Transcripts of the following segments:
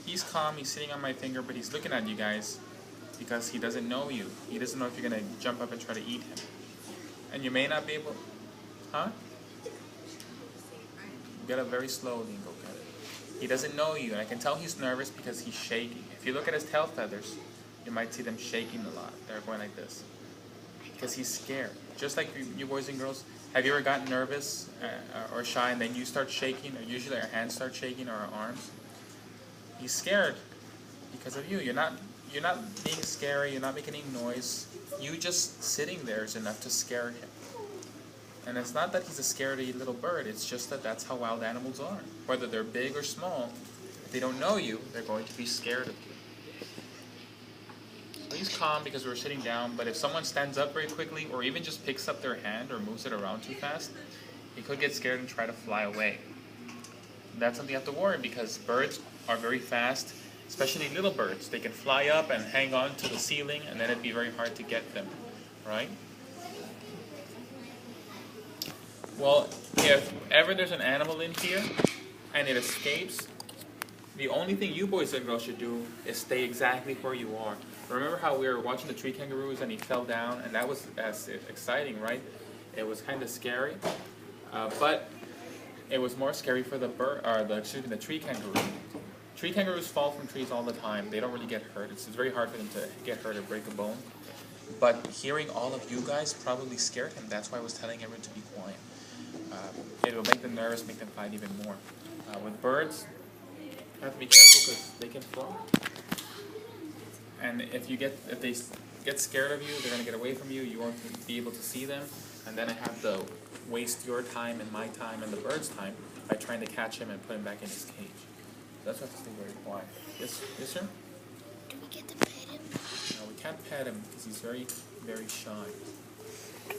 He's calm, he's sitting on my finger, but he's looking at you guys because he doesn't know you. He doesn't know if you're going to jump up and try to eat him. And you may not be able... Huh? Get up very slowly and go get it. He doesn't know you, and I can tell he's nervous because he's shaking. If you look at his tail feathers, you might see them shaking a lot. They're going like this. Because he's scared. Just like you boys and girls, have you ever gotten nervous or shy and then you start shaking, or usually our hands start shaking or our arms? He's scared because of you. You're not being scary, you're not making any noise. You just sitting there is enough to scare him. And it's not that he's a scaredy little bird, it's just that that's how wild animals are. Whether they're big or small, if they don't know you, they're going to be scared of you. So he's calm because we're sitting down, but if someone stands up very quickly or even just picks up their hand or moves it around too fast, he could get scared and try to fly away. That's something you have to worry, because birds are very fast, especially little birds. They can fly up and hang on to the ceiling, and then it'd be very hard to get them, right? Well, if ever there's an animal in here and it escapes, the only thing you boys and girls should do is stay exactly where you are. Remember how we were watching the tree kangaroos and he fell down, and that was exciting, right? It was kind of scary, but it was more scary for the tree kangaroo. Tree kangaroos fall from trees all the time. They don't really get hurt. It's very hard for them to get hurt or break a bone. But hearing all of you guys probably scared him. That's why I was telling everyone to be quiet. It will make them nervous, make them fight even more. With birds, you have to be careful because they can fly. And if they get scared of you, they're going to get away from you. You won't be able to see them. And then I have to waste your time and my time and the bird's time by trying to catch him and put him back in his cage. So that's why I have to stay very quiet. Yes, sir? Do we get to pet him? No, we can't pet him because he's very, very shy.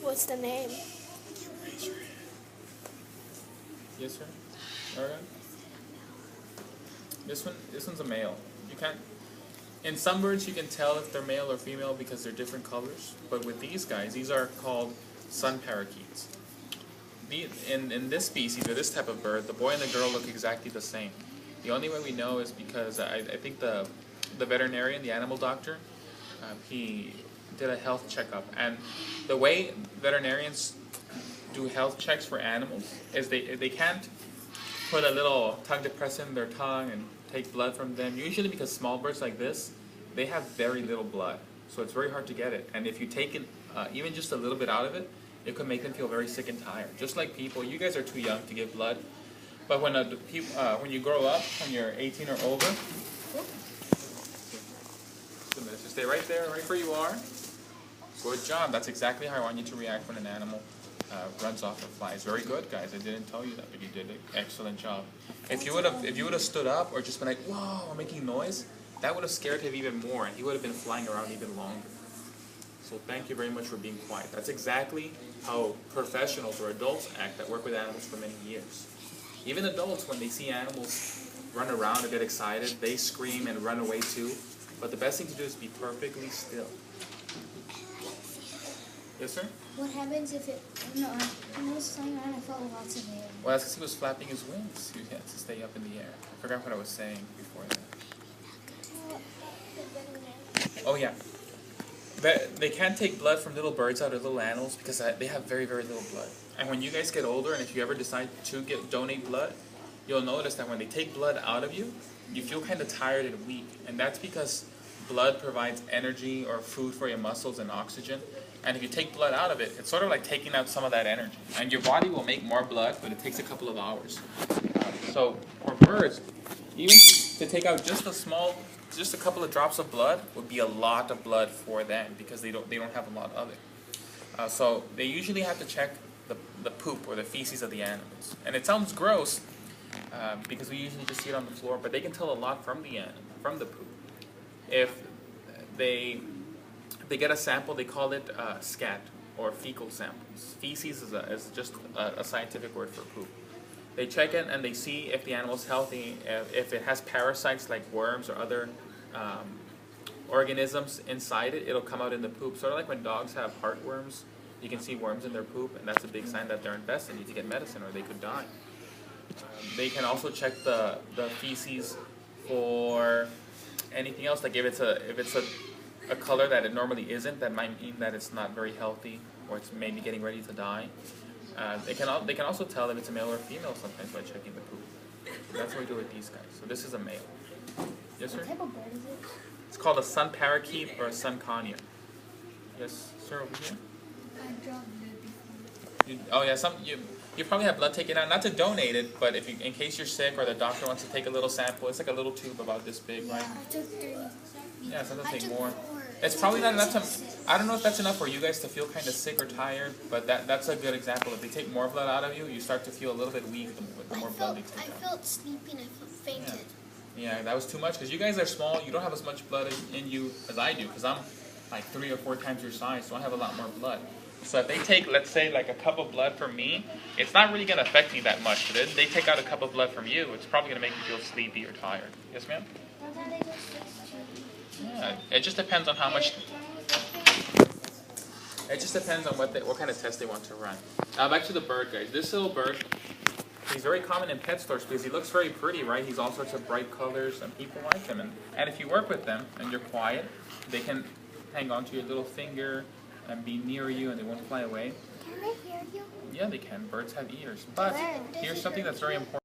What's the name? Raise your hand. Yes, sir? All right. This one's a male. You can't. In some birds, you can tell if they're male or female because they're different colors. But with these guys, these are called sun parakeets. In this species, or this type of bird, the boy and the girl look exactly the same. The only way we know is because I think the veterinarian, the animal doctor, he did a health checkup. And the way veterinarians do health checks for animals is they can't put a little tongue depressor in their tongue and take blood from them. Usually because small birds like this, they have very little blood. So it's very hard to get it. And if you take it, even just a little bit out of it, it could make them feel very sick and tired. Just like people, you guys are too young to give blood. But when you grow up, when you're 18 or older, so stay right there, right where you are. Good job. That's exactly how I want you to react when an animal runs off or flies. Very good, guys. I didn't tell you that, but you did an excellent job. If you would have stood up or just been like, whoa, making noise, that would have scared him even more, and he would have been flying around even longer. So thank you very much for being quiet. That's exactly how professionals or adults act that work with animals for many years. Even adults, when they see animals run around or get excited, they scream and run away too. But the best thing to do is be perfectly still. Yes, sir? What happens if it... No, when I was flying around, I felt lots of air. Well, that's because he was flapping his wings. He had to stay up in the air. I forgot what I was saying before that. Oh, yeah. They can't take blood from little birds out of little animals because they have very, very little blood. And when you guys get older, and if you ever decide to donate blood, you'll notice that when they take blood out of you, you feel kind of tired and weak. And that's because blood provides energy or food for your muscles and oxygen. And if you take blood out of it, it's sort of like taking out some of that energy. And your body will make more blood, but it takes a couple of hours. So for birds, even to take out just a couple of drops of blood would be a lot of blood for them because they don't have a lot of it. So they usually have to check the poop or the feces of the animals. And it sounds gross because we usually just see it on the floor, but they can tell a lot from the poop. If they get a sample, they call it scat or fecal samples. Feces is just a scientific word for poop. They check it and they see if the animal's healthy, if it has parasites like worms or other organisms inside it, it'll come out in the poop. Sort of like when dogs have heartworms, you can see worms in their poop, and that's a big sign that they're infested, need to get medicine or they could die. They can also check the feces for anything else. Like if it's a color that it normally isn't, that might mean that it's not very healthy or it's maybe getting ready to die. They can also tell if it's a male or female sometimes by checking the poop. That's what we do with these guys. So this is a male. Yes, sir? What type of bird is it? It's called a sun parakeet or a sun conure. Yes, sir, over here. I dropped blood before. Oh yeah, you probably have blood taken out, not to donate it, but if you, in case you're sick or the doctor wants to take a little sample. It's like a little tube about this big, right? I took 3. Yeah, sometimes I take took more. 4. It's probably not enough to. I don't know if that's enough for you guys to feel kind of sick or tired, but that's a good example. If they take more blood out of you, you start to feel a little bit weak the more blood they take out. I felt sleepy and I felt fainted. Yeah, that was too much because you guys are small. You don't have as much blood in you as I do because I'm like 3 or 4 times your size, so I have a lot more blood. So if they take, let's say, like a cup of blood from me, it's not really going to affect me that much. But if they take out a cup of blood from you, it's probably going to make you feel sleepy or tired. Yes, ma'am? Yeah, it just depends on how much. It just depends on what kind of test they want to run. Back to the bird, guys. This little bird, he's very common in pet stores because he looks very pretty, right? He's all sorts of bright colors, and people like him. And if you work with them and you're quiet, they can hang on to your little finger and be near you, and they won't fly away. Can they hear you? Yeah, they can. Birds have ears. But here's something that's very important.